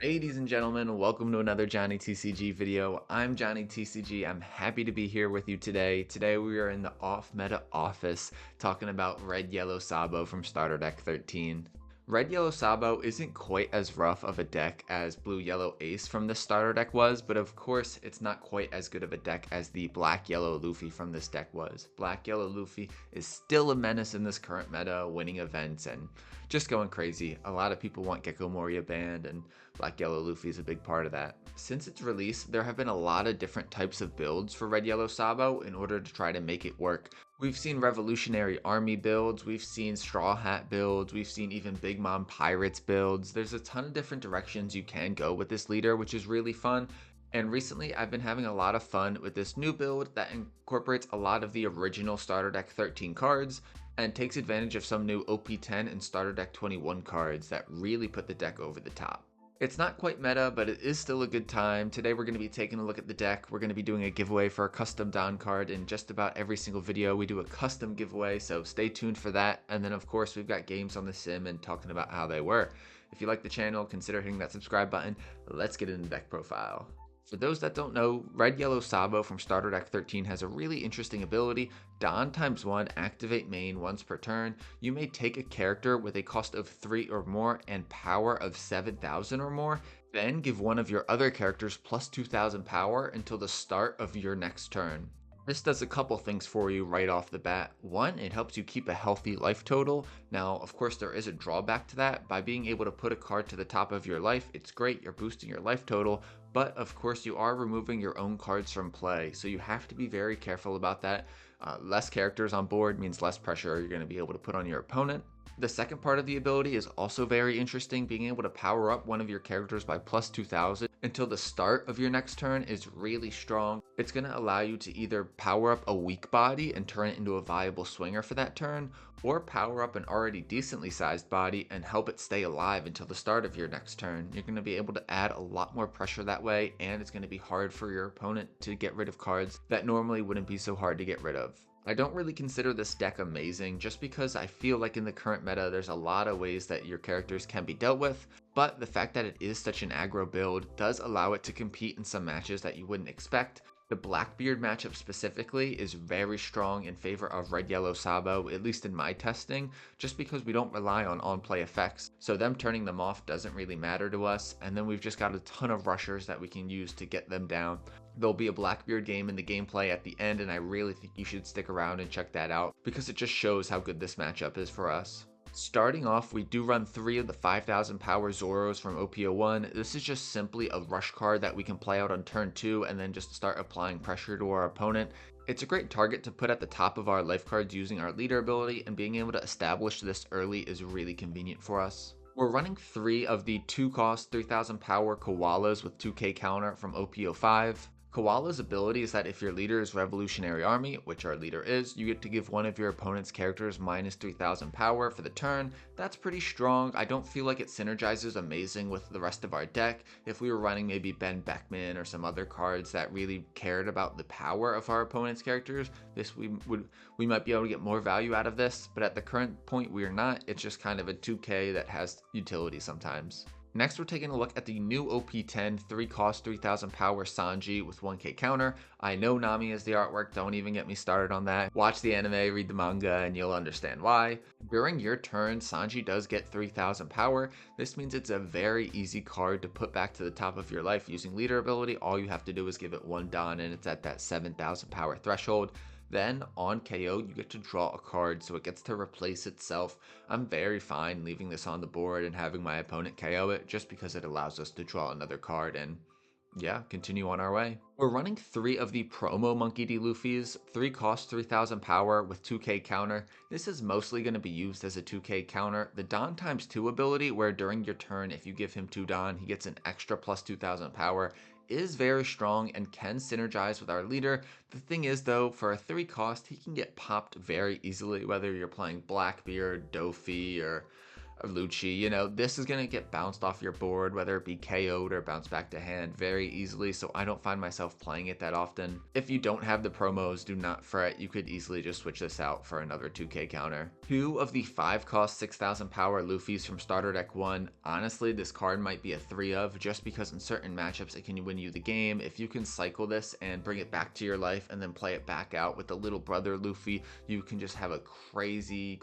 Ladies and gentlemen, welcome to another Johnny TCG video. I'm Johnny TCG. I'm happy to be here with you today. Today we are in the off-meta office talking about Red Yellow Sabo from Starter Deck 13. Red Yellow Sabo isn't quite as rough of a deck as Blue Yellow Ace from this starter deck was, but of course it's not quite as good of a deck as the Black Yellow Luffy from this deck was. Black Yellow Luffy is still a menace in this current meta, winning events and just going crazy. A lot of people want Gecko Moria banned, and Black Yellow Luffy is a big part of that. Since its release, there have been a lot of different types of builds for Red Yellow Sabo in order to try to make it work. We've seen Revolutionary Army builds, we've seen Straw Hat builds, we've seen even Big Mom Pirates builds. There's a ton of different directions you can go with this leader, which is really fun. And recently I've been having a lot of fun with this new build that incorporates a lot of the original Starter Deck 13 cards and takes advantage of some new OP10 and Starter Deck 21 cards that really put the deck over the top. It's not quite meta, but it is still a good time. Today we're going to be taking a look at the deck. We're going to be doing a giveaway for a custom Don card. In just about every single video we do a custom giveaway, so stay tuned for that. And then of course we've got games on the sim and talking about how they were. If you like the channel, consider hitting that subscribe button. Let's get into the deck profile. For those that don't know, Red Yellow Sabo from Starter Deck 13 has a really interesting ability. Don ×1, activate main once per turn. You may take a character with a cost of 3 or more and power of 7,000 or more, then give one of your other characters plus 2,000 power until the start of your next turn. This does a couple things for you right off the bat. One, it helps you keep a healthy life total. Now, of course, there is a drawback to that. By being able to put a card to the top of your life, it's great, you're boosting your life total, but of course you are removing your own cards from play, so you have to be very careful about that. Less characters on board means less pressure you're going to be able to put on your opponent. The second part of the ability is also very interesting. Being able to power up one of your characters by plus 2,000 until the start of your next turn is really strong. It's going to allow you to either power up a weak body and turn it into a viable swinger for that turn, or power up an already decently sized body and help it stay alive until the start of your next turn. You're going to be able to add a lot more pressure that way, and it's going to be hard for your opponent to get rid of cards that normally wouldn't be so hard to get rid of. I don't really consider this deck amazing just because I feel like in the current meta there's a lot of ways that your characters can be dealt with, but the fact that it is such an aggro build does allow it to compete in some matches that you wouldn't expect. The Blackbeard matchup specifically is very strong in favor of Red Yellow Sabo, at least in my testing, just because we don't rely on play effects, so them turning them off doesn't really matter to us, and then we've just got a ton of rushers that we can use to get them down. There'll be a Blackbeard game in the gameplay at the end, and I really think you should stick around and check that out because it just shows how good this matchup is for us. Starting off, we do run 3 of the 5,000 power Zoros from OP10. This is just simply a rush card that we can play out on turn 2 and then just start applying pressure to our opponent. It's a great target to put at the top of our life cards using our leader ability, and being able to establish this early is really convenient for us. We're running 3 of the 2 cost 3,000 power Koalas with 2k counter from OP05. Koala's ability is that if your leader is Revolutionary Army, which our leader is, you get to give one of your opponent's characters minus 3,000 power for the turn. That's pretty strong. I don't feel like it synergizes amazing with the rest of our deck. If we were running maybe Ben Beckman or some other cards that really cared about the power of our opponent's characters, we might be able to get more value out of this, but at the current point we are not. It's just kind of a 2k that has utility sometimes. Next, we're taking a look at the new OP10 3 cost 3,000 power Sanji with 1k counter. I know Nami is the artwork, don't even get me started on that. Watch the anime, read the manga, and you'll understand why. During your turn, Sanji does get 3,000 power. This means it's a very easy card to put back to the top of your life using leader ability. All you have to do is give it 1 Don and it's at that 7,000 power threshold. Then on KO, you get to draw a card, so it gets to replace itself. I'm very fine leaving this on the board and having my opponent KO it just because it allows us to draw another card and yeah, continue on our way. We're running 3 of the promo Monkey D. Luffy's, 3 cost 3,000 power with 2k counter. This is mostly going to be used as a 2k counter. The Don ×2 ability, where during your turn if you give him 2 Don, he gets an extra plus 2,000 power, is very strong and can synergize with our leader. The thing is though, for a 3 cost, he can get popped very easily, whether you're playing Blackbeard, Dofi, or a Lucci, you know, this is going to get bounced off your board, whether it be KO'd or bounced back to hand very easily, so I don't find myself playing it that often. If you don't have the promos, do not fret, you could easily just switch this out for another 2k counter. Two of the 5-cost 6,000 power Luffys from Starter Deck 1, honestly this card might be a 3 of, just because in certain matchups it can win you the game. If you can cycle this and bring it back to your life and then play it back out with the little brother Luffy, you can just have a crazy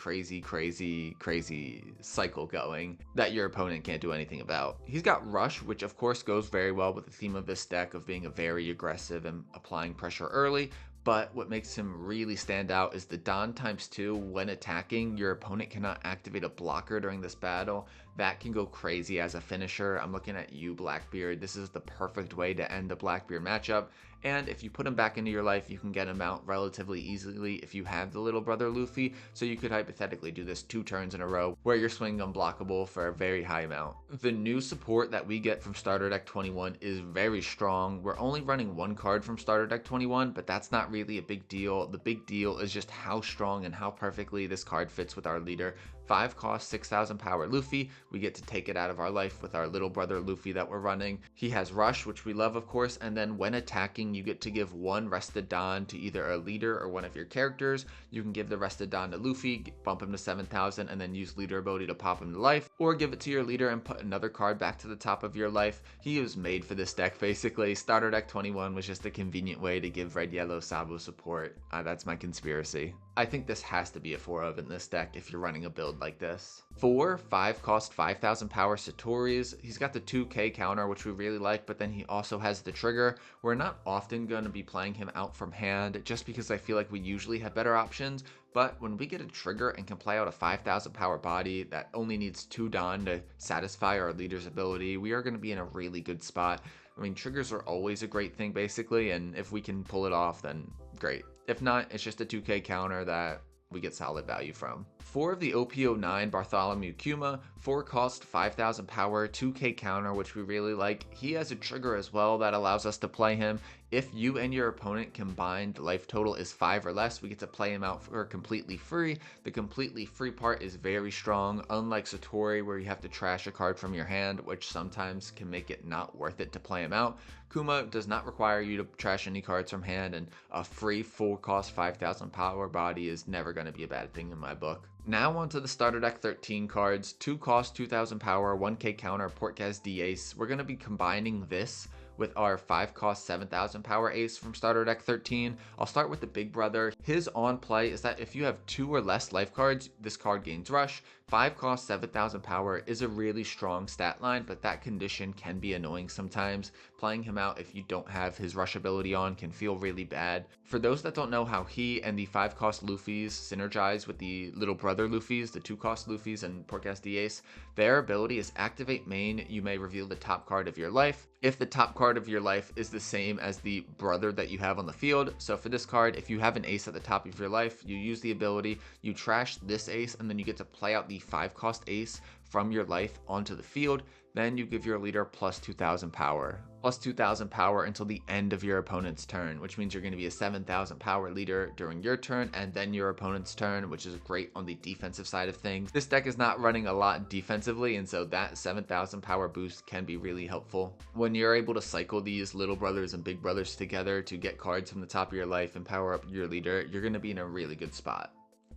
cycle going that your opponent can't do anything about. He's got Rush, which of course goes very well with the theme of this deck of being a very aggressive and applying pressure early. But what makes him really stand out is the Don ×2. When attacking, your opponent cannot activate a blocker during this battle. That can go crazy as a finisher. I'm looking at you, Blackbeard. This is the perfect way to end the Blackbeard matchup. And if you put him back into your life, you can get him out relatively easily if you have the little brother Luffy. So you could hypothetically do this 2 turns in a row where you're swinging unblockable for a very high amount. The new support that we get from Starter Deck 21 is very strong. We're only running 1 card from Starter Deck 21, but that's not really a big deal. The big deal is just how strong and how perfectly this card fits with our leader. 5-cost 6,000 power Luffy. We get to take it out of our life with our little brother Luffy that we're running. He has Rush, which we love of course, and then when attacking you get to give 1 rested Don to either a leader or one of your characters. You can give the rested Don to Luffy, bump him to 7,000, and then use leader ability to pop him to life, or give it to your leader and put another card back to the top of your life. He was made for this deck basically. Starter Deck 21 was just a convenient way to give red yellow Sabo support. That's my conspiracy. I think this has to be a 4 of in this deck if you're running a build like this. 4 5-cost 5,000 power Satori's. He's got the 2k counter, which we really like, but then he also has the trigger. We're not often going to be playing him out from hand just because I feel like we usually have better options. But when we get a trigger and can play out a 5,000 power body that only needs 2 Don to satisfy our leader's ability, we are going to be in a really good spot. I mean, triggers are always a great thing basically, and if we can pull it off, then great. If not, it's just a 2k counter that we get solid value from. 4 of the OP10 Bartholomew Kuma, 4-cost 5,000 power, 2k counter, which we really like. He has a trigger as well that allows us to play him. If you and your opponent combined life total is 5 or less, we get to play him out for completely free. The completely free part is very strong, unlike Satori where you have to trash a card from your hand, which sometimes can make it not worth it to play him out. Kuma does not require you to trash any cards from hand, and a free 4-cost 5,000 power body is never going to be a bad thing in my book. Now onto the Starter Deck 13 cards. 2-cost 2,000 power, 1k counter, Portgas D Ace. We're going to be combining this with our 5-cost 7,000 power ace from Starter Deck 13. I'll start with the big brother. His on play is that if you have 2 or less life cards, this card gains Rush. 5-cost 7,000 power is a really strong stat line, but that condition can be annoying sometimes. Playing him out if you don't have his Rush ability on can feel really bad. For those that don't know how he and the 5-cost Luffys synergize with the little brother Luffys, the 2-cost Luffys and Portgas D Ace, their ability is activate main. You may reveal the top card of your life. If the top card of your life is the same as the brother that you have on the field. So for this card, if you have an ace at the top of your life, you use the ability, you trash this ace, and then you get to play out the 5-cost ace from your life onto the field. Then you give your leader plus 2,000 power. Plus 2,000 power until the end of your opponent's turn, which means you're going to be a 7,000 power leader during your turn and then your opponent's turn, which is great on the defensive side of things. This deck is not running a lot defensively, and so that 7,000 power boost can be really helpful. When you're able to cycle these little brothers and big brothers together to get cards from the top of your life and power up your leader, you're going to be in a really good spot.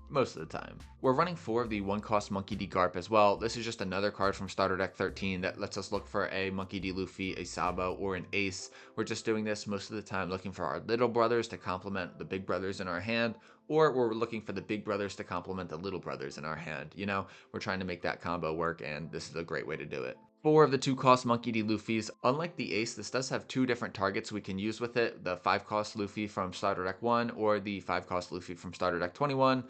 Most of the time. We're running 4 of the 1-cost Monkey D Garp as well. This is just another card from Starter Deck 13 that lets us look for a Monkey D Luffy, a Sabo, or an Ace. We're just doing this most of the time looking for our little brothers to complement the big brothers in our hand, or we're looking for the big brothers to complement the little brothers in our hand. You know, we're trying to make that combo work, and this is a great way to do it. 4 of the 2-cost Monkey D Luffys. Unlike the Ace, this does have 2 different targets we can use with it. The 5-cost Luffy from Starter Deck 1 or the 5-cost Luffy from Starter Deck 21.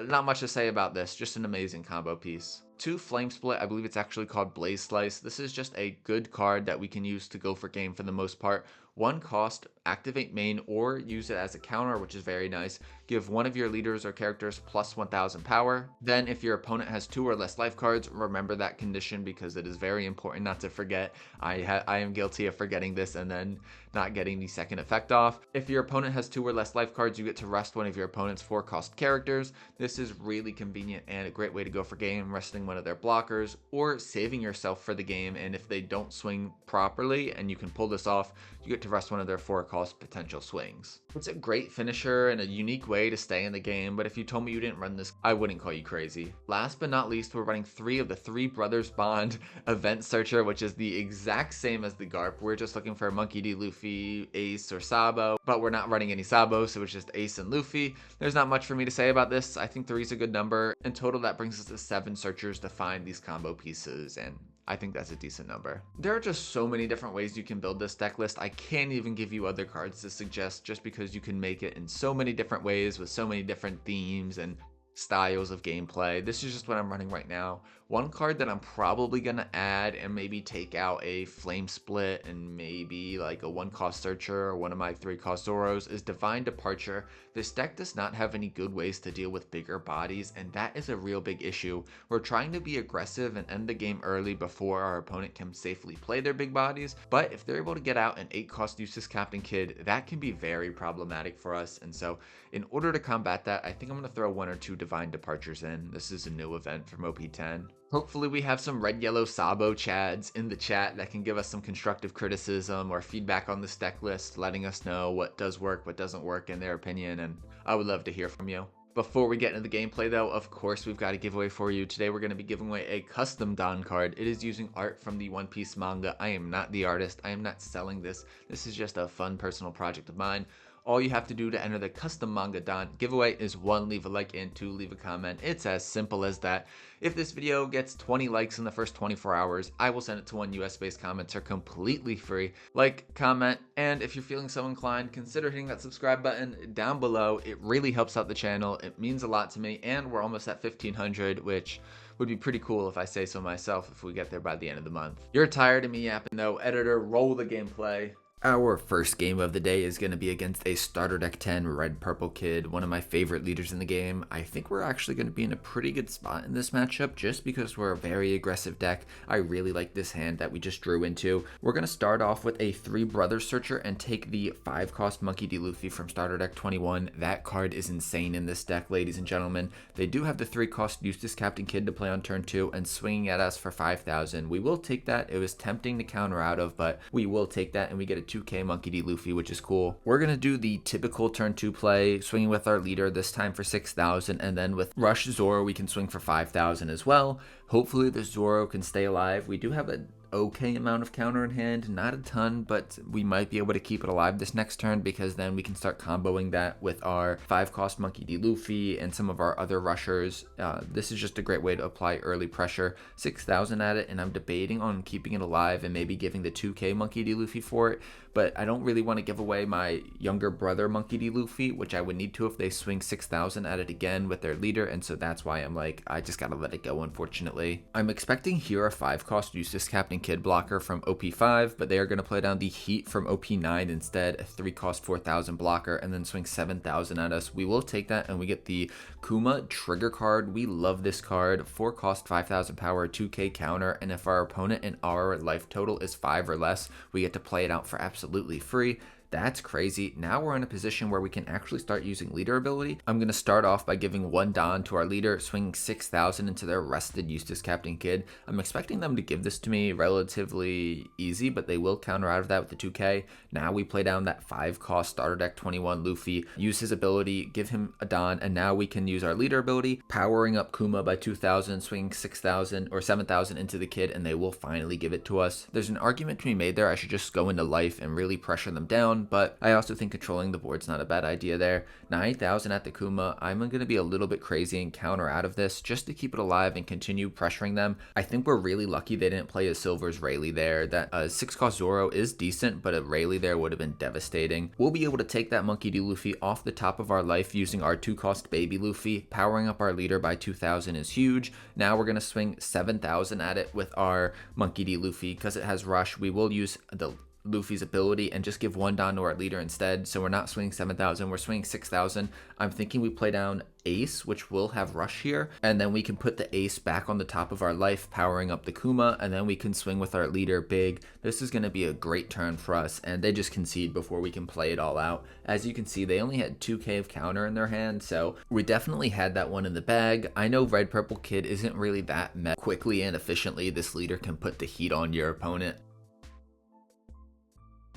Not much to say about this, just an amazing combo piece. 2 Flame Split, I believe it's actually called Blaze Slice. This is just a good card that we can use to go for game for the most part. 1 cost, activate main or use it as a counter, which is very nice. Give one of your leaders or characters plus 1,000 power. Then if your opponent has 2 or less life cards, remember that condition because it is very important not to forget. I am guilty of forgetting this and then not getting the second effect off. If your opponent has 2 or less life cards, you get to rest one of your opponent's 4-cost characters. This is really convenient and a great way to go for game, resting one of their blockers or saving yourself for the game, and if they don't swing properly and you can pull this off, you get to rest one of their 4-cost potential swings. It's a great finisher and a unique way to stay in the game, but if you told me you didn't run this, I wouldn't call you crazy. Last but not least, we're running 3 of the 3 Brothers Bond event searcher, which is the exact same as the GARP. We're just looking for Monkey D. Luffy, Ace, or Sabo, but we're not running any Sabo, so it's just Ace and Luffy. There's not much for me to say about this. I think 3 is a good number. In total, that brings us to 7 searchers to find these combo pieces, and I think that's a decent number. There are just so many different ways you can build this deck list. I can't even give you other cards to suggest just because you can make it in so many different ways with so many different themes and styles of gameplay. This is just what I'm running right now. One card that I'm probably gonna add and maybe take out a Flame Split and maybe like a 1-cost searcher or one of my 3-cost Zoros is Divine Departure. This deck does not have any good ways to deal with bigger bodies, and that is a real big issue. We're trying to be aggressive and end the game early before our opponent can safely play their big bodies, but if they're able to get out an 8-cost Eustace Captain Kid, that can be very problematic for us. And so in order to combat that, I think I'm gonna throw 1 or 2 Divine Departures in. This is a new event from OP10. Hopefully we have some red yellow Sabo chads in the chat that can give us some constructive criticism or feedback on this deck list, letting us know what does work, what doesn't work in their opinion, and I would love to hear from you. Before we get into the gameplay though, of course we've got a giveaway for you. Today we're going to be giving away a custom Don card. It is using art from the One Piece manga. I am not the artist. I am not selling this. This is just a fun personal project of mine. All you have to do to enter the custom manga Don giveaway is 1, leave a like, and 2, leave a comment. It's as simple as that. If this video gets 20 likes in the first 24 hours, I will send it to 1 US-based commenter completely free. Like, comment, and if you're feeling so inclined, consider hitting that subscribe button down below. It really helps out the channel. It means a lot to me, and we're almost at 1,500, which would be pretty cool if I say so myself if we get there by the end of the month. You're tired of me yapping though. Editor, roll the gameplay. Our first game of the day is going to be against a starter deck 10 red purple kid, one of my favorite leaders in the game. I think we're actually going to be in a pretty good spot in this matchup just because we're a very aggressive deck. I really like this hand that we just drew into. We're going to start off with a 3 Brothers searcher and take the 5-cost Monkey D. Luffy from starter deck 21. That card is insane in this deck, ladies and gentlemen. They do have the 3-cost Eustace Captain Kid to play on turn 2 and swinging at us for 5,000. We will take that. It was tempting to counter out of, but we will take that and we get a 2k Monkey D. Luffy, which is cool. We're going to do the typical turn 2 play, swinging with our leader, this time for 6,000, and then with Rush Zoro, we can swing for 5,000 as well. Hopefully the Zoro can stay alive. We do have an okay amount of counter in hand, not a ton, but we might be able to keep it alive this next turn because then we can start comboing that with our 5-cost Monkey D. Luffy and some of our other rushers. This is just a great way to apply early pressure. 6,000 at it, and I'm debating on keeping it alive and maybe giving the 2k Monkey D. Luffy for it, but I don't really want to give away my younger brother Monkey D. Luffy, which I would need to if they swing 6,000 at it again with their leader, and so that's why I'm like, I just gotta let it go, unfortunately. I'm expecting here a 5-cost Eustace Captain Kid blocker from OP5, but they are going to play down the Heat from OP9 instead, a 3-cost 4,000 blocker, and then swing 7,000 at us. We will take that, and we get the Kuma trigger card. We love this card. 4-cost 5,000 power, 2k counter, and if our opponent and our life total is 5 or less, we get to play it out for absolutely free. That's crazy. Now we're in a position where we can actually start using leader ability. I'm going to start off by giving 1 Don to our leader, swinging 6,000 into their rested Eustace Captain Kid. I'm expecting them to give this to me relatively easy, but they will counter out of that with the 2k. Now we play down that 5-cost starter deck 21 Luffy, use his ability, give him a Don, and now we can use our leader ability, powering up Kuma by 2,000, swinging 6,000 or 7,000 into the kid, and they will finally give it to us. There's an argument to be made there. I should just go into life and really pressure them down, but I also think controlling the board's not a bad idea there. 9,000 at the Kuma. I'm going to be a little bit crazy and counter out of this just to keep it alive and continue pressuring them. I think we're really lucky they didn't play a Silver's Rayleigh there. That 6-cost Zoro is decent, but a Rayleigh there would have been devastating. We'll be able to take that Monkey D. Luffy off the top of our life using our 2-cost Baby Luffy. Powering up our leader by 2,000 is huge. Now we're going to swing 7,000 at it with our Monkey D. Luffy. Because it has Rush, we will use the Luffy's ability and just give 1 down to our leader instead. So we're not swinging 7,000, we're swinging 6,000. I'm thinking we play down Ace, which will have Rush here, and then we can put the Ace back on the top of our life, powering up the Kuma, and then we can swing with our leader big. This is going to be a great turn for us, and they just concede before we can play it all out. As you can see, they only had 2k of counter in their hand, so we definitely had that one in the bag. I know Red Purple Kid isn't really that quickly and efficiently. This leader can put the heat on your opponent.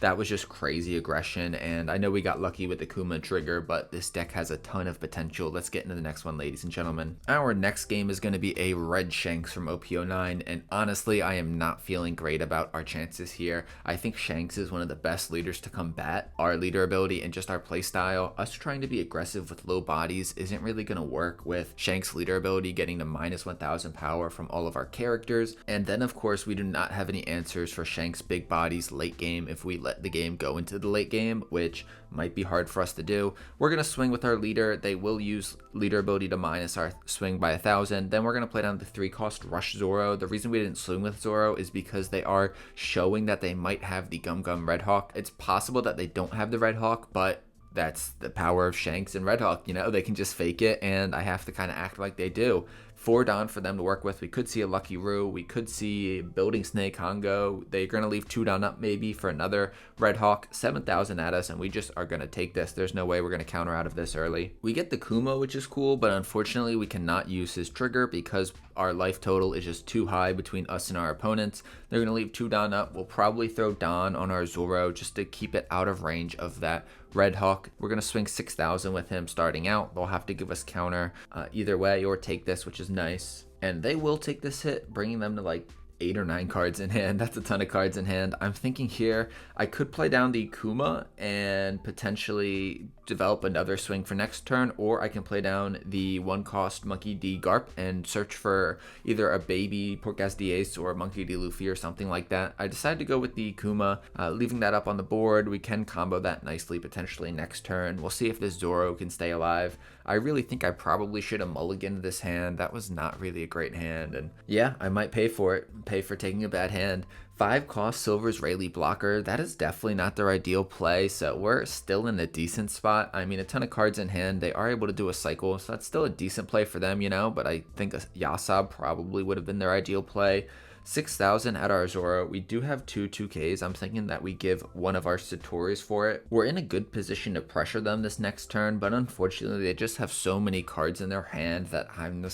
That was just crazy aggression, and I know we got lucky with the Kuma trigger, but this deck has a ton of potential. Let's get into the next one, ladies and gentlemen. Our next game is going to be a red Shanks from OP10, and honestly, I am not feeling great about our chances here. I think Shanks is one of the best leaders to combat our leader ability and just our playstyle. Us trying to be aggressive with low bodies isn't really going to work with Shanks' leader ability getting to minus 1,000 power from all of our characters, and then of course we do not have any answers for Shanks' big bodies late game if we let the game go into the late game, which might be hard for us to do. We're going to swing with our leader. They will use leader ability to minus our swing by 1,000. Then we're going to play down the 3-cost Rush Zoro. The reason we didn't swing with Zoro is because they are showing that they might have the Gum Gum Red Hawk. It's possible that they don't have the Red Hawk, but that's the power of Shanks and Red Hawk. You know, they can just fake it, and I have to kind of act like they do. 4 Don for them to work with. We could see a Lucky Roo. We could see Building Snake Hongo. They're going to leave 2 Don up maybe for another Red Hawk. 7,000 at us, and we just are going to take this. There's no way we're going to counter out of this early. We get the Kuma, which is cool, but unfortunately we cannot use his trigger because our life total is just too high between us and our opponents. They're going to leave 2 Don up. We'll probably throw Don on our Zoro just to keep it out of range of that Red Hawk. We're going to swing 6,000 with him starting out. They'll have to give us counter either way or take this, which is nice. And they will take this hit, bringing them to like 8 or 9 cards in hand. That's a ton of cards in hand. I'm thinking here I could play down the Kuma and potentially develop another swing for next turn, or I can play down the 1-cost Monkey D Garp and search for either a baby Porkas D Ace or a Monkey D Luffy or something like that. I decided to go with the Kuma, leaving that up on the board. We can combo that nicely potentially next turn. We'll see if this Zoro can stay alive. I really think I probably should have mulliganed this hand. That was not really a great hand, and yeah, I might pay for it, pay for taking a bad hand. 5-cost Silver's Rayleigh blocker. That is definitely not their ideal play, so we're still in a decent spot. I mean, a ton of cards in hand. They are able to do a cycle, so that's still a decent play for them, you know, but I think a Yasab probably would have been their ideal play. 6,000 at our Zoro. We do have 2-2Ks. I'm thinking that we give one of our Satoris for it. We're in a good position to pressure them this next turn, but unfortunately they just have so many cards in their hand that I'm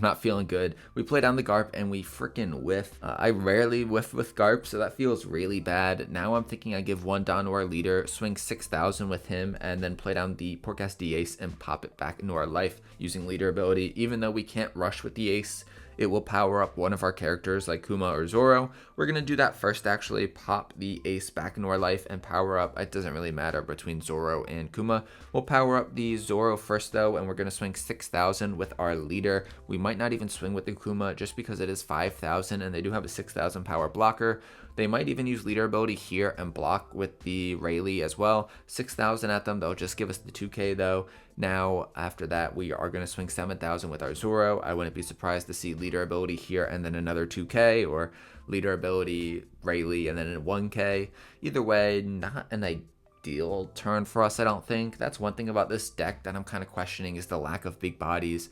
not feeling good. We play down the Garp and we freaking whiff. I rarely whiff with Garp, so that feels really bad. Now I'm thinking I give 1 down to our leader, swing 6,000 with him, and then play down the Porkas D Ace and pop it back into our life using leader ability. Even though we can't rush with the Ace, it will power up one of our characters like Kuma or Zoro. We're going to do that first actually, pop the Ace back into our life and power up. It doesn't really matter between Zoro and Kuma. We'll power up the Zoro first though, and we're going to swing 6,000 with our leader. We might not even swing with the Kuma just because it is 5,000 and they do have a 6,000 power blocker. They might even use leader ability here and block with the Rayleigh as well. 6,000 at them. They'll just give us the 2k though. Now, after that, we are going to swing 7,000 with our Zoro. I wouldn't be surprised to see leader ability here and then another 2k, or leader ability Rayleigh and then a 1k. Either way, not an ideal turn for us, I don't think. That's one thing about this deck that I'm kind of questioning, is the lack of big bodies.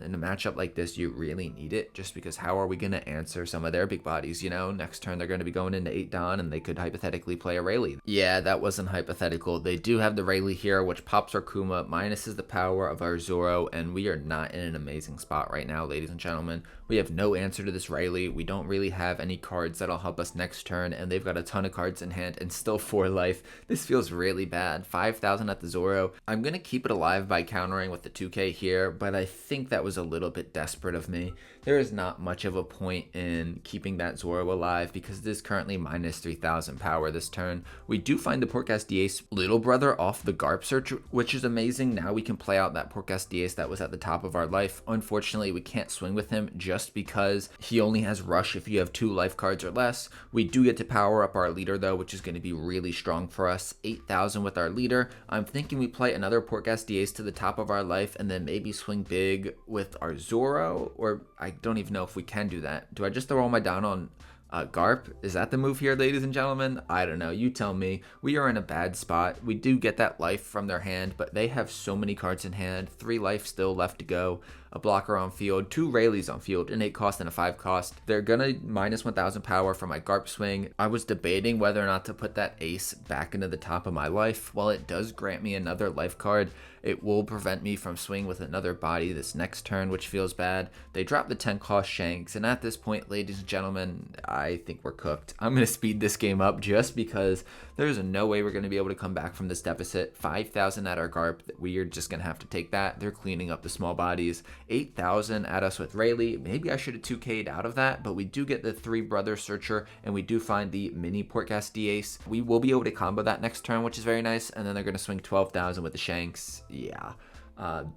In a matchup like this, you really need it, just because how are we going to answer some of their big bodies? You know, next turn they're going to be going into 8 Don and they could hypothetically play a Rayleigh. Yeah, that wasn't hypothetical. They do have the Rayleigh here, which pops our Kuma, minuses the power of our Zoro, and we are not in an amazing spot right now, ladies and gentlemen. We have no answer to this Rayleigh. We don't really have any cards that'll help us next turn, and they've got a ton of cards in hand and still 4 life. This feels really bad. 5,000 at the Zoro. I'm going to keep it alive by countering with the 2k here, but I think that was a little bit desperate of me. There is not much of a point in keeping that Zoro alive because it is currently minus 3,000 power this turn. We do find the Porkas D Ace little brother off the Garp search, which is amazing. Now we can play out that Porkas D Ace that was at the top of our life. Unfortunately, we can't swing with him just because he only has rush if you have 2 life cards or less. We do get to power up our leader though, which is going to be really strong for us. 8,000 with our leader. I'm thinking we play another Porkas D Ace to the top of our life and then maybe swing big with our Zoro, or I don't even know if we can do that. Do I just throw all my down on Garp, is that the move here, ladies and gentlemen? I don't know. You tell me. We are in a bad spot. We do get that life from their hand, but they have so many cards in hand. 3 life still left to go. A blocker on field, 2 Rayleighs on field, an 8 cost and a 5 cost. They're gonna minus 1000 power for my Garp swing. I was debating whether or not to put that ace back into the top of my life. While it does grant me another life card, it will prevent me from swinging with another body this next turn, which feels bad. They drop the 10 cost Shanks, and at this point, ladies and gentlemen, I think we're cooked. I'm going to speed this game up just because there's no way we're going to be able to come back from this deficit. 5,000 at our Garp, we are just going to have to take that. They're cleaning up the small bodies. 8,000 at us with Rayleigh. Maybe I should have 2K'd out of that, but we do get the 3 Brother Searcher, and we do find the mini Portgas D-Ace. We will be able to combo that next turn, which is very nice, and then they're going to swing 12,000 with the Shanks. Yeah.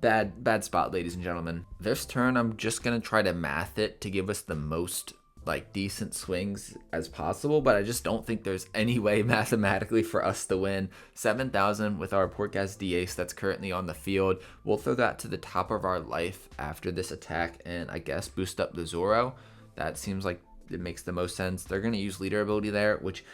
Bad spot, ladies and gentlemen. This turn, I'm just going to try to math it to give us the most decent swings as possible, but I just don't think there's any way mathematically for us to win. 7,000 with our Portgas D-Ace that's currently on the field. We'll throw that to the top of our life after this attack and I guess boost up the Zoro. That seems like it makes the most sense. They're going to use leader ability there, which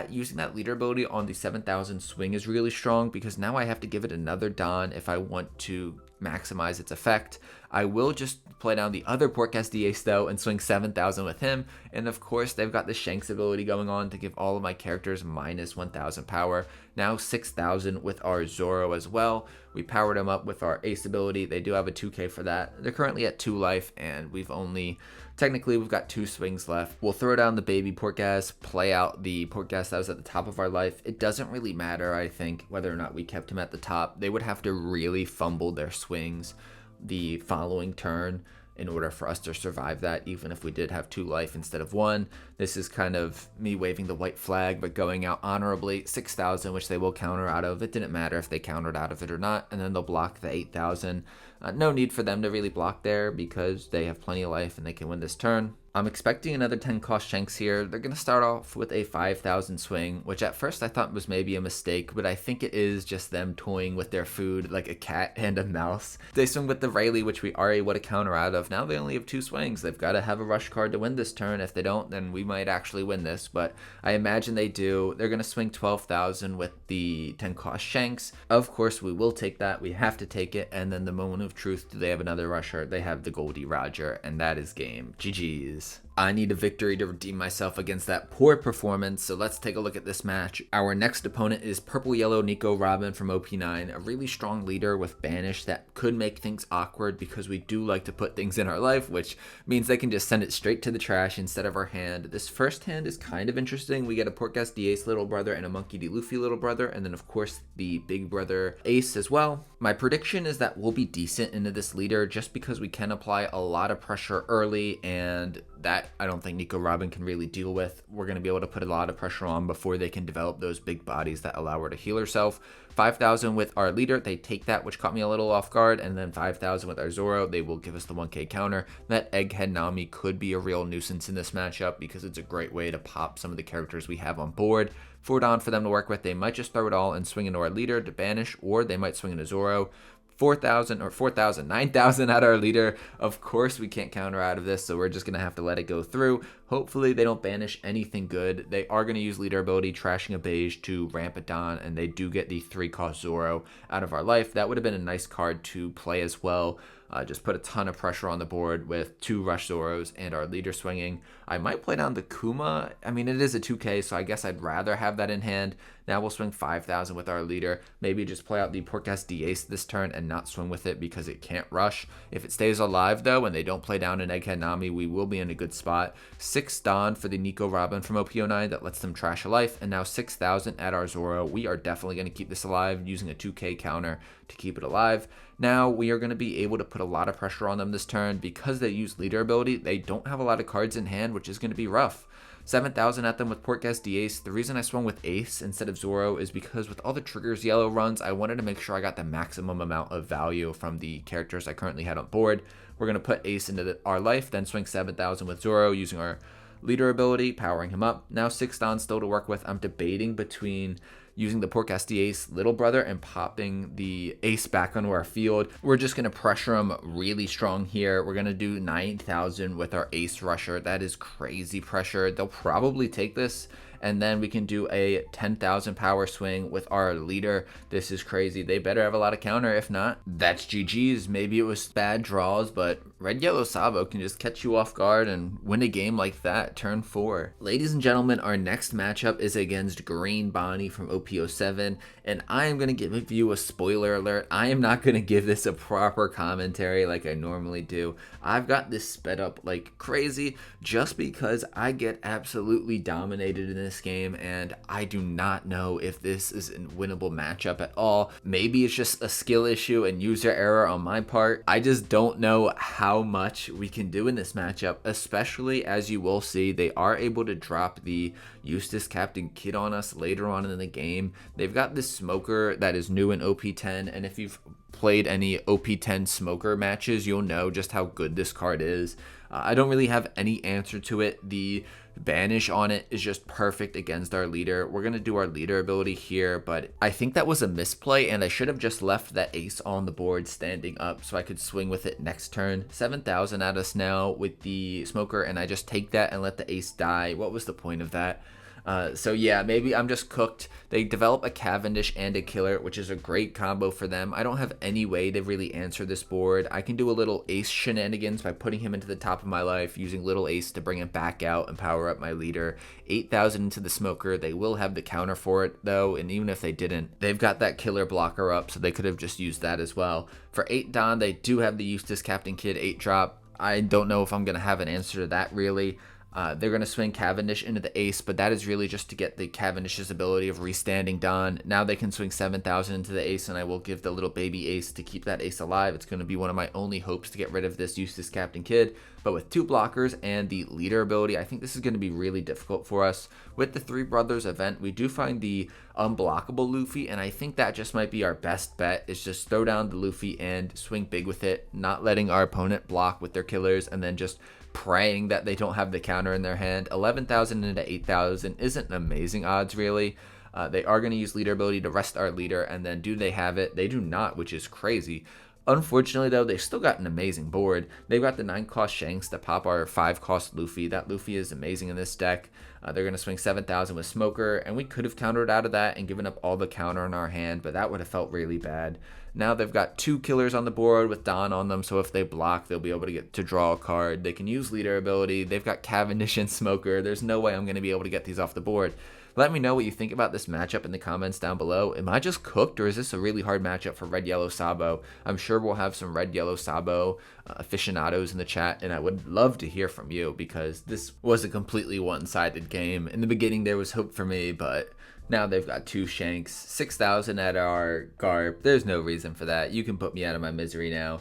using that leader ability on the 7,000 swing is really strong because now I have to give it another Don if I want to maximize its effect. I will just play down the other Portgas D-Ace though and swing 7,000 with him, and of course they've got the Shanks ability going on to give all of my characters minus 1,000 power. Now 6,000 with our Zoro as well. We powered him up with our Ace ability. They do have a 2K for that. They're currently at 2 life and we've got 2 swings left. We'll throw down the baby Portgas, play out the Portgas that was at the top of our life. It doesn't really matter, I think, whether or not we kept him at the top. They would have to really fumble their swings the following turn in order for us to survive that, even if we did have 2 life instead of 1. This is kind of me waving the white flag, but going out honorably. 6,000, which they will counter out of. It didn't matter if they countered out of it or not, and then they'll block the 8,000. No need for them to really block there because they have plenty of life and they can win this turn. I'm expecting another 10 cost Shanks here. They're going to start off with a 5,000 swing, which at first I thought was maybe a mistake, but I think it is just them toying with their food like a cat and a mouse. They swing with the Rayleigh, which we are able to counter out of. Now they only have 2 swings. They've got to have a rush card to win this turn. If they don't, then we might actually win this, but I imagine they do. They're going to swing 12,000 with the 10 cost Shanks. Of course, we will take that. We have to take it, and then the moment of truth, do they have another rusher? They have the Goldie Roger, and that is game. GG's. I need a victory to redeem myself against that poor performance, so let's take a look at this match. Our next opponent is Purple Yellow Nico Robin from OP10, a really strong leader with Banish that could make things awkward because we do like to put things in our life, which means they can just send it straight to the trash instead of our hand. This first hand is kind of interesting. We get a Portgas D-Ace little brother and a Monkey D. Luffy little brother, and then of course the big brother Ace as well. My prediction is that we'll be decent into this leader just because we can apply a lot of pressure early, and that I don't think Nico Robin can really deal with. We're going to be able to put a lot of pressure on before they can develop those big bodies that allow her to heal herself. 5,000 with our leader, they take that, which caught me a little off guard, and then 5,000 with our Zoro, they will give us the 1K counter. That Egghead Nami could be a real nuisance in this matchup because it's a great way to pop some of the characters we have on board. 4 Don for them to work with. They might just throw it all and swing into our leader to banish, or they might swing into Zoro. 9,000 at our leader. Of course we can't counter out of this, so we're just going to have to let it go through. Hopefully they don't banish anything good. They are going to use leader ability, trashing a beige to ramp it down, and they do get the 3 cost Zoro out of our life. That would have been a nice card to play as well. Just put a ton of pressure on the board with 2 rush Zoros and our leader swinging. I might play down the Kuma. I mean, it is a 2K, so I guess I'd rather have that in hand. Now we'll swing 5,000 with our leader. Maybe just play out the Portgas D-Ace this turn and not swing with it because it can't rush. If it stays alive, though, and they don't play down an Egghead Nami, we will be in a good spot. 6 Don for the Nico Robin from OP09 that lets them trash a life. And now 6,000 at our Zoro. We are definitely going to keep this alive using a 2K counter to keep it alive. Now we are going to be able to put a lot of pressure on them this turn because they use leader ability. They don't have a lot of cards in hand, which is going to be rough. 7,000 at them with Portgas D-Ace. The reason I swung with Ace instead of Zoro is because with all the triggers yellow runs, I wanted to make sure I got the maximum amount of value from the characters I currently had on board. We're going to put Ace into our life, then swing 7,000 with Zoro using our leader ability, powering him up. Now 6 Don still to work with. I'm debating between using the Porcasti Ace Little Brother and popping the ace back onto our field. We're just going to pressure them really strong here. We're going to do 9,000 with our ace rusher. That is crazy pressure. They'll probably take this, and then we can do a 10,000 power swing with our leader. This is crazy. They better have a lot of counter. If not, that's GG's. Maybe it was bad draws, but Red Yellow Sabo can just catch you off guard and win a game like that turn 4. Ladies and gentlemen, our next matchup is against Green Bonnie from OP10, and I am going to give you a spoiler alert. I am not going to give this a proper commentary like I normally do. I've got this sped up like crazy just because I get absolutely dominated in this game, and I do not know if this is a winnable matchup at all. Maybe it's just a skill issue and user error on my part. I just don't know how much we can do in this matchup, especially as you will see, they are able to drop the Eustace Captain Kid on us later on in the game. They've got this smoker that is new in OP10, and if you've played any OP10 smoker matches, you'll know just how good this card is. I don't really have any answer to it. The banish on it is just perfect against our leader. We're going to do our leader ability here, but I think that was a misplay, and I should have just left that ace on the board standing up so I could swing with it next turn. 7,000 at us now with the smoker, and I just take that and let the ace die. What was the point of that? So yeah, maybe I'm just cooked. They develop a Cavendish and a killer, which is a great combo for them. I don't have any way to really answer this board. I can do a little ace shenanigans by putting him into the top of my life, using little ace to bring him back out and power up my leader. 8,000 into the smoker. They will have the counter for it though, and even if they didn't, they've got that killer blocker up, so they could have just used that as well. For 8 Don, they do have the Eustace Captain Kid 8 drop. I don't know if I'm going to have an answer to that really. They're going to swing Cavendish into the ace, but that is really just to get the Cavendish's ability of restanding Don. Now they can swing 7,000 into the ace, and I will give the little baby ace to keep that ace alive. It's going to be one of my only hopes to get rid of this Eustace Captain Kid. But with 2 blockers and the leader ability, I think this is going to be really difficult for us. With the Three Brothers event, we do find the unblockable Luffy, and I think that just might be our best bet, is just throw down the Luffy and swing big with it, not letting our opponent block with their killers, and then just praying that they don't have the counter in their hand. 11,000 into 8,000 isn't amazing odds really. They are going to use leader ability to rest our leader, and then do they have it? They do not, which is crazy. Unfortunately though, they've still got an amazing board. They've got the 9 cost Shanks to pop our 5 cost Luffy. That Luffy is amazing in this deck. They're going to swing 7,000 with Smoker, and we could have countered out of that and given up all the counter in our hand, but that would have felt really bad. Now they've got 2 killers on the board with Don on them, so if they block, they'll be able to get to draw a card. They can use leader ability. They've got Cavendish and Smoker. There's no way I'm going to be able to get these off the board. Let me know what you think about this matchup in the comments down below. Am I just cooked, or is this a really hard matchup for Red Yellow Sabo? I'm sure we'll have some Red Yellow Sabo aficionados in the chat, and I would love to hear from you, because this was a completely one-sided game. In the beginning there was hope for me, but now they've got 2 Shanks, 6,000 at our Garb. There's no reason for that. You can put me out of my misery now.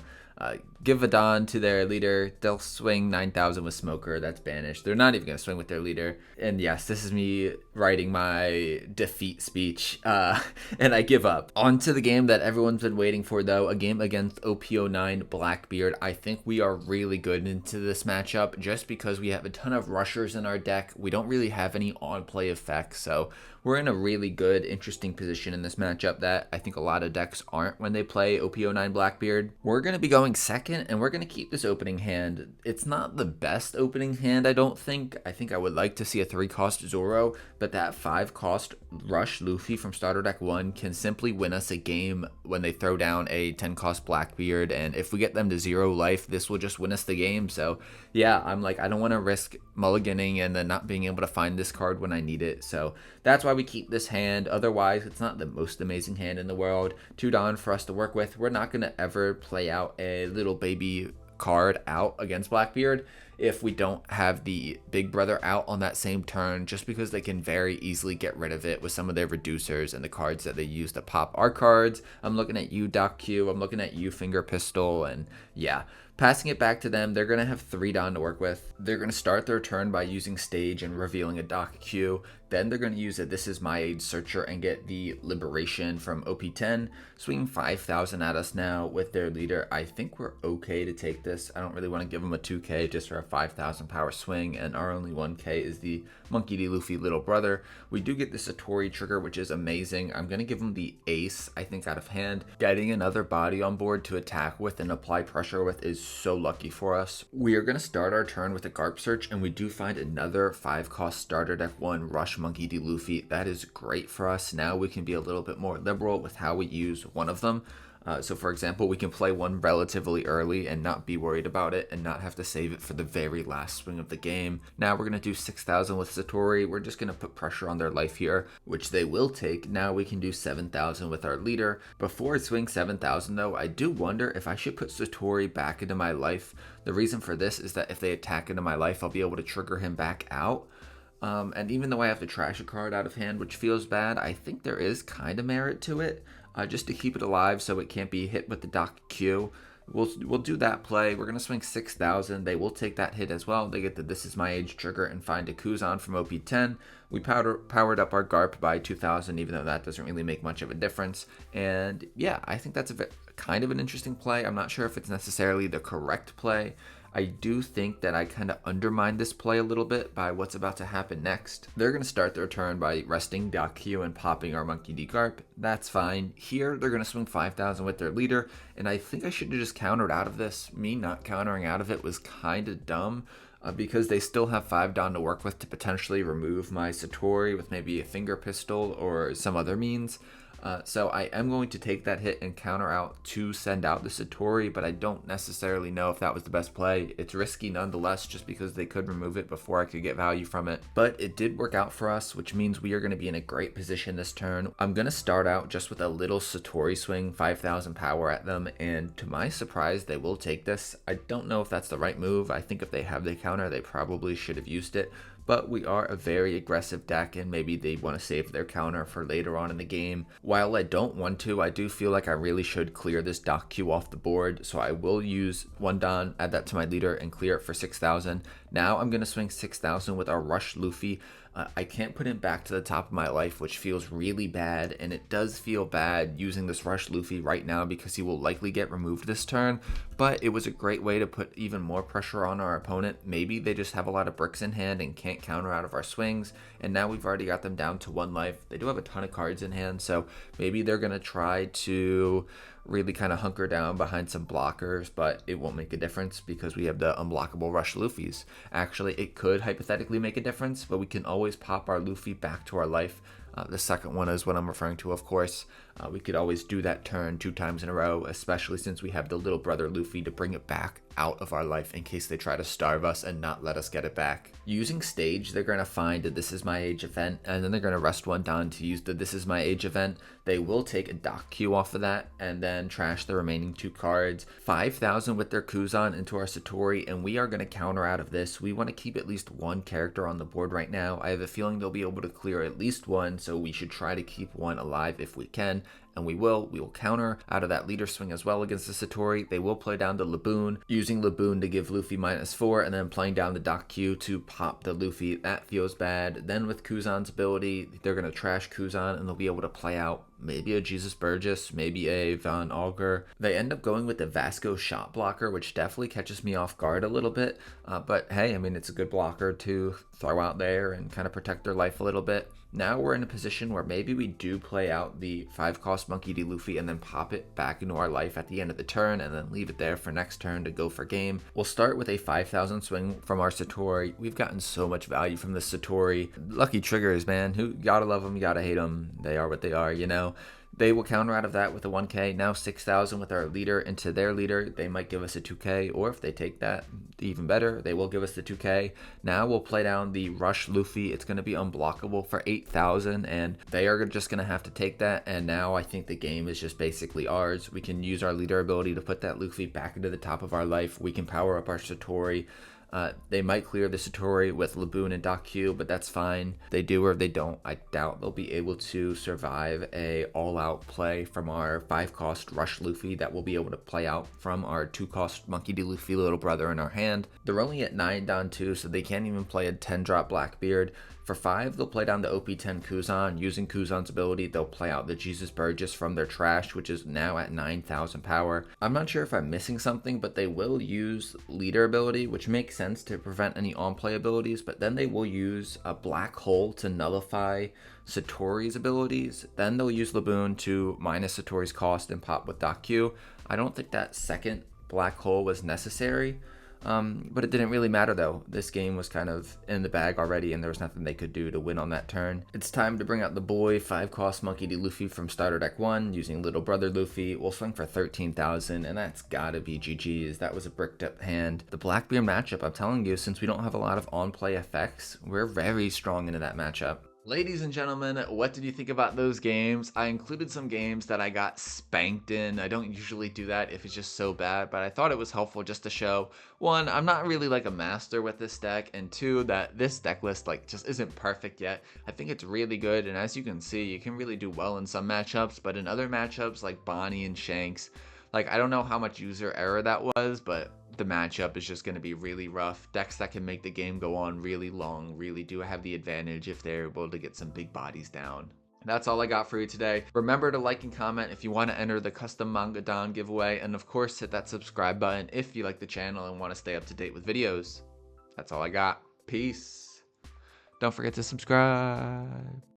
Give a Don to their leader. They'll swing 9,000 with Smoker. That's banished. They're not even going to swing with their leader. And yes, this is me writing my defeat speech. And I give up. On to the game that everyone's been waiting for, though. A game against OP10 Blackbeard. I think we are really good into this matchup just because we have a ton of rushers in our deck. We don't really have any on-play effects, so we're in a really good, interesting position in this matchup that I think a lot of decks aren't when they play OP10 Blackbeard. We're going to be going second, and we're going to keep this opening hand. It's not the best opening hand, I don't think. I think I would like to see a 3-cost Zoro, but that 5-cost Rush Luffy from Starter Deck 1 can simply win us a game when they throw down a 10-cost Blackbeard, and if we get them to 0 life, this will just win us the game. So yeah, I'm like, I don't want to risk mulliganing and then not being able to find this card when I need it, so that's why we keep this hand. Otherwise, it's not the most amazing hand in the world. 2 Don for us to work with. We're not going to ever play out a little baby card out against Blackbeard if we don't have the big brother out on that same turn, just because they can very easily get rid of it with some of their reducers and the cards that they use to pop our cards. I'm looking at you, Doc Q. I'm looking at you, Finger Pistol, and yeah. Passing it back to them, they're going to have 3 Don to work with. They're going to start their turn by using Stage and revealing a Dock Q. Then they're going to use a This Is My Age Searcher and get the Liberation from OP10, swinging 5,000 at us now with their leader. I think we're okay to take this. I don't really want to give them a 2k just for a 5,000 power swing, and our only 1k is the Monkey D. Luffy little brother. We do get the Satori trigger, which is amazing. I'm going to give them the Ace, I think, out of hand. Getting another body on board to attack with and apply pressure with is so lucky for us. We are going to start our turn with a Garp Search, and we do find another 5-cost starter deck 1 Rush Monkey D. Luffy. That is great for us. Now we can be a little bit more liberal with how we use one of them. So for example, we can play one relatively early and not be worried about it and not have to save it for the very last swing of the game. Now we're going to do 6,000 with Satori. We're just going to put pressure on their life here, which they will take. Now we can do 7,000 with our leader. Before I swing 7,000 though, I do wonder if I should put Satori back into my life. The reason for this is that if they attack into my life, I'll be able to trigger him back out. And even though I have to trash a card out of hand, which feels bad, I think there is kind of merit to it. Just to keep it alive so it can't be hit with the Dock Q. We'll do that play. We're going to swing 6,000. They will take that hit as well. They get the This Is My Age trigger and find a Kuzan from OP10. We powered up our Garp by 2,000, even though that doesn't really make much of a difference. And yeah, I think that's kind of an interesting play. I'm not sure if it's necessarily the correct play. I do think that I kind of undermined this play a little bit by what's about to happen next. They're going to start their turn by resting Dock Q and popping our Monkey D. Garp. That's fine. Here, they're going to swing 5,000 with their leader, and I think I should have just countered out of this. Me not countering out of it was kind of dumb. Because they still have 5 Don to work with to potentially remove my Satori with maybe a finger pistol or some other means. So I am going to take that hit and counter out to send out the Satori, but I don't necessarily know if that was the best play. It's risky nonetheless, just because they could remove it before I could get value from it. But it did work out for us, which means we are going to be in a great position this turn. I'm going to start out just with a little Satori swing, 5,000 power at them, and to my surprise, they will take this. I don't know if that's the right move. I think if they have the counter, they probably should have used it. But we are a very aggressive deck, and maybe they want to save their counter for later on in the game. While I don't want to, I do feel like I really should clear this Dock Q off the board, so I will use 1 Don, add that to my leader, and clear it for 6,000. Now I'm going to swing 6,000 with our Rush Luffy. I can't put him back to the top of my life, which feels really bad, and it does feel bad using this Rush Luffy right now because he will likely get removed this turn, but it was a great way to put even more pressure on our opponent. Maybe they just have a lot of bricks in hand and can't counter out of our swings, and now we've already got them down to 1 life. They do have a ton of cards in hand, so maybe they're going to try to really kind of hunker down behind some blockers, but it won't make a difference because we have the unblockable Rush Luffys. Actually, it could hypothetically make a difference, but we can always pop our Luffy back to our life. The second one is what I'm referring to, of course. We could always do that turn 2 times in a row, especially since we have the little brother Luffy to bring it back out of our life in case they try to starve us and not let us get it back. Using Stage, they're going to find a This Is My Age event, and then they're going to rest 1 Don to use the This Is My Age event. They will take a Dock Q off of that and then trash the remaining 2 cards. 5,000 with their Kuzan into our Satori, and we are going to counter out of this. We want to keep at least 1 character on the board right now. I have a feeling they'll be able to clear at least 1, so we should try to keep 1 alive if we can. And we will counter out of that leader swing as well against the Satori. They will play down the Laboon, using Laboon to give Luffy -4, and then playing down the Dock Q to pop the Luffy. That feels bad. Then with Kuzan's ability, they're going to trash Kuzan, and they'll be able to play out maybe a Jesus Burgess, maybe a Von Augur. They end up going with the Vasco Shot Blocker, which definitely catches me off guard a little bit. But hey, I mean, it's a good blocker to throw out there and kind of protect their life a little bit. Now we're in a position where maybe we do play out the 5-cost Monkey D. Luffy and then pop it back into our life at the end of the turn and then leave it there for next turn to go for game. We'll start with a 5,000 swing from our Satori. We've gotten so much value from this Satori. Lucky triggers, man. You gotta love them, you gotta hate them. They are what they are, you know. They will counter out of that with a 1k. Now 6,000 with our leader into their leader. They might give us a 2k, or if they take that, even better, they will give us the 2k. Now we'll play down the Rush Luffy. It's going to be unblockable for 8,000, and they are just going to have to take that. And now I think the game is just basically ours. We can use our leader ability to put that Luffy back into the top of our life. We can power up our Satori. They might clear the Satori with Laboon and Q, but that's fine. If they do or if they don't, I doubt they'll be able to survive a all-out play from our 5-cost Rush Luffy that will be able to play out from our 2-cost Monkey D. Luffy little brother in our hand. They're only at 9 down 2, so they can't even play a 10-drop Blackbeard. For 5, they'll play down the OP10 Kuzan. Using Kuzan's ability, they'll play out the Jesus Burgess from their trash, which is now at 9,000 power. I'm not sure if I'm missing something, but they will use Leader ability, which makes sense to prevent any on-play abilities, but then they will use a Black Hole to nullify Satori's abilities. Then they'll use Laboon to minus Satori's cost and pop with Q. I don't think that second Black Hole was necessary. But it didn't really matter though. This game was kind of in the bag already and there was nothing they could do to win on that turn. It's time to bring out the boy, 5-cost Monkey D. Luffy from starter deck 1 using Little Brother Luffy. We'll swing for 13,000 and that's gotta be GG's. That was a bricked up hand. The Blackbeard matchup, I'm telling you, since we don't have a lot of on-play effects, we're very strong into that matchup. Ladies and gentlemen, what did you think about those games? I included some games that I got spanked in. I don't usually do that if it's just so bad, but I thought it was helpful just to show, 1, I'm not really like a master with this deck, and 2, that this deck list like just isn't perfect yet. I think it's really good, and as you can see, you can really do well in some matchups, but in other matchups like Bonnie and Shanks, like I don't know how much user error that was, but the matchup is just going to be really rough. Decks that can make the game go on really long really do have the advantage if they're able to get some big bodies down. That's all I got for you today. Remember to like and comment if you want to enter the custom manga Don giveaway, and of course hit that subscribe button if you like the channel and want to stay up to date with videos. That's all I got. Peace. Don't forget to subscribe.